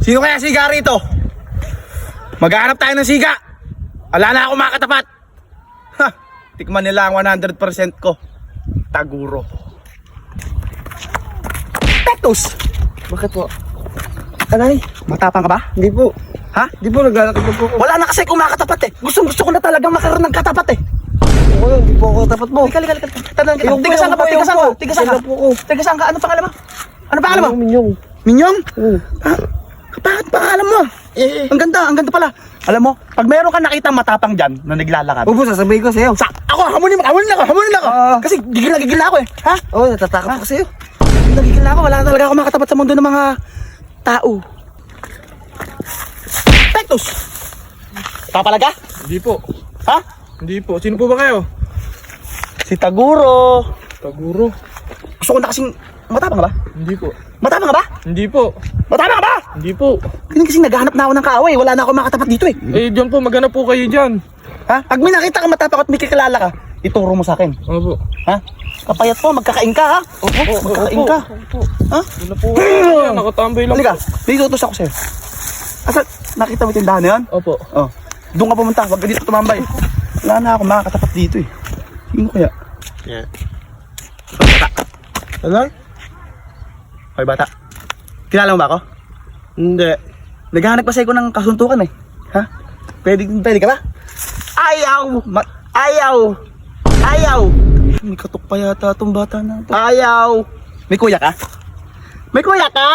Sino kaya siga rito? Maghahanap tayo ng siga. Wala na ako makatapat. Ha, tikman nila ang 100% ko. Taguro. Petus! Bakit po? Aray, Matapang ka ba? hindi po. Ha? Hindi po, naglalakad po ako. Wala na kasi kung makatapat eh. Gusto ko na talagang makaroon ng katapat eh. Oo, hindi po ako tapat mo. Lika. Tanong kita. Ayoko po, Tiga saan ka ba? ayoko Tiga saan po. ka? Tiga saan ka? Ayoko po ako. Tiga saan ka? Ano pangalan mo? Ano pangalan mo? Minyong. Minyong? Oo. Bakit pangalan mo? Ang ganda pala. Alam mo, pag meron ka nakita matapang dyan na naglalakad. Opo, sasabihin ko sa'yo. Ako, hamunin ako. Kasi gigil na ako eh. Ha? Oo, natatakot ako sa'yo. Nagigil na ako. Wala na talaga ako makatapat sa mundo ng mga tao. Pectus! Papalaga? Hindi po. Ha? Hindi po. Sino po ba kayo? Si Taguro. Taguro. Gusto ko na kasing matapang ka ba? Hindi po. Matapang ka ba? Hindi po. Matapang ka ba? Hindi po. Kasi naghahanap na ako ng kaaway. Wala na ako makatapat dito eh. Eh, dyan po. Maghanap po kayo dyan. Ha? Pag may nakita ka matapang at may kakilala ka, ituro mo sa akin. Opo. Ha? Kapayat po, magkakain ka ha? Opo. Magkakain ka. Ha? Wala po kayo dyan. Nakatambay lang Halika, po. may utos ako sa'yo. Asa, nakita mo yung tindahan na yun? Opo. Oh. Doon ka pumunta, wag ka dito tumambay. Wala na ako makakatapat dito eh. Sino kaya? Yeah. Bata. Ano? Hoy bata. Kilala mo ba ako? Hindi. Naghahanap kasi ako ng kasuntukan eh. Ha? Pwede ka ba? Ayaw! Ayaw! May katok pa yata itong bata na ito. Ayaw! May kuya ka? May kuya ka?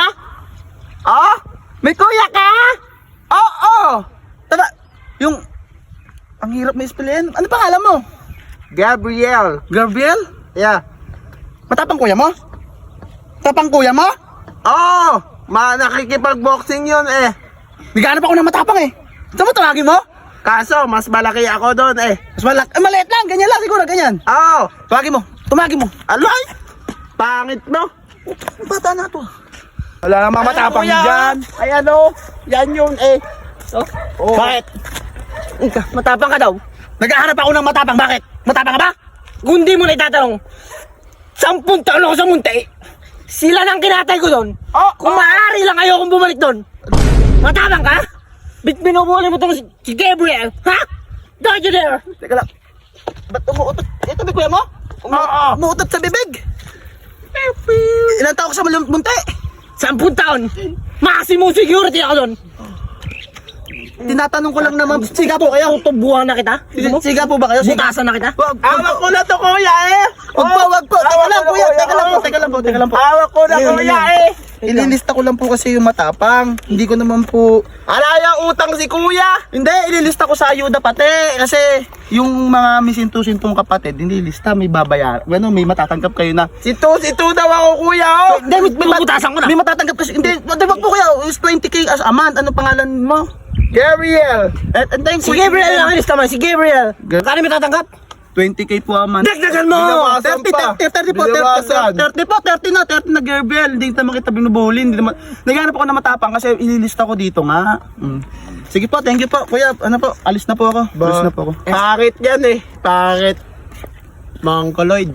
Oh? May kuya ka? Oo! Taba, yung... Ang hirap may spellin. Ano pangalan mo? Gabriel! Gabriel? Yeah. Matapang kuya mo? Tapang kuya mo? Oh! Nakikipag-boxing yun eh. Naghahanap ako ng matapang eh. Saan mo tawagin mo? Kaso, mas malaki ako doon eh. Mas maliit lang, ganyan lang siguro, ganyan. Oh! Tumagin mo. Alay! Pangit no? Bata na to. Wala namang matapang kuya. dyan. Ay ano? Yan yun eh. Oh. Bakit? Matapang ka daw. Naghahanap ako ng matapang, bakit? Matapang ka ba? Kung di mo na itatanong, 10 taon ako sa munti. Sila nang kinatay ko doon. Kung maaari lang ayokong bumalik doon. Matapang ka? Binubuli mo itong si Gabriel. Ha? Don't you dare! Teka lang. Ba't umuutot? Ito ba kuya mo? Umuutot sa bibig. Ilan taon ko sa munti? 10 taon. Maximum security ako doon. Tinatanong ko lang naman, siga po kayo? Tutubuhan na kita. Siga po ba kayo? Butasan na kita. Awak ko na to kuya eh! Wag po, teka lang kuya, teka lang po. Awak ko na kuya eh. Ililista ko lang po kasi yung matapang. Hindi ko naman po... Alaya utang si kuya. Hindi, ililista ko sa ayuda pati. Kasi yung mga misinto-sintong kapatid, hindi lista, may babayar. Bueno, may matatanggap kayo na... Situ daw ako kuya oh. Hindi, Bubutasan ko na. may matatanggap kasi... Hindi, wag po kuya, is 20k as a month. Ano pangalan mo? Gabriel. And then, Si Gabriel lang ilista man, si Gabriel. Kano may tatanggap? 20k po a month. Dagdagan mo. 30 po, 30 na Gabriel. Hindi naman kita binubulin. Naghanap ako na matapang kasi ililista ko dito nga. Sige po, thank you po. Kuya, ano po, alis na po ako. Pangit yan eh. Pangit. Mangkoloid.